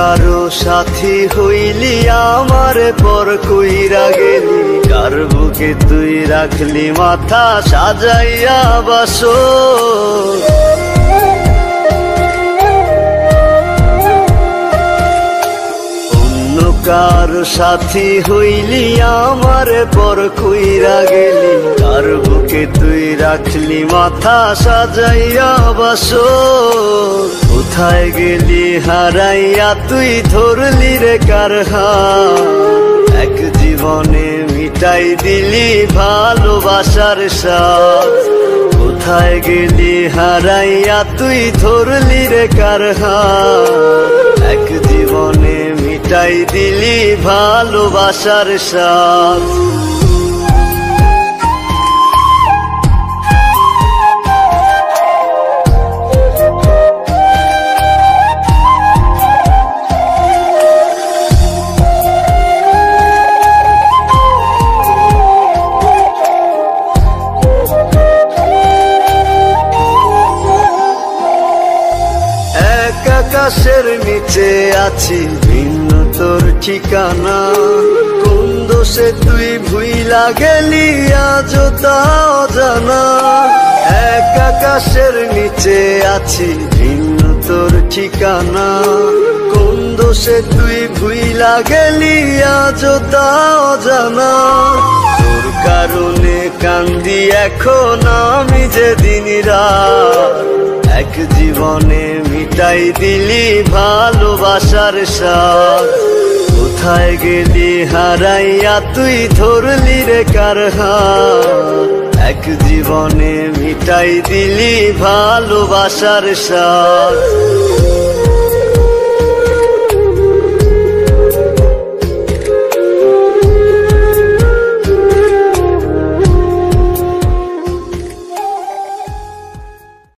কারো সাথী হইলি আমার পর কইরা গেলি, কার বুকে তুই রাখলি মাথা সাজাইয়া বাসর। অন্য কারো সাথী হইলি আমার পর কইরা গেলি, কার বুকে তুই রাখলি মাথা সাজাইয়া বাসর। কোথায় গেলি হারাইয়া তুই ধরলি রে কার হাত, এক জীবনে মিটাই দিলি ভালোবাসার স্বাদ। কোথায় গেলি হারাইয়া তুই ধরলি রে কার হাত, এক জীবনে মিটাই দিলি ভালোবাসার স্বাদ। আকাশের নিচে আছি ভিন্ন তোর ঠিকানা, কোন দোষে তুই ভুইলা গেলি আজও তা অজানা। এক আকাশের নিচে আছি ভিন্ন তোর ঠিকানা, কোন দোষে তুই ভুইলা গেলি আজও তা অজানা। তোর কারণে কান্দি এখন আমি যে দিন রাত, এক জীবনে মিটাই দিলি ভালোবাসার স্বাদ। কোথায় গেলি হারাইয়া তুই ধরলি রে কার হাত, এক জীবনে মিটাই দিলি ভালোবাসার স্বাদ।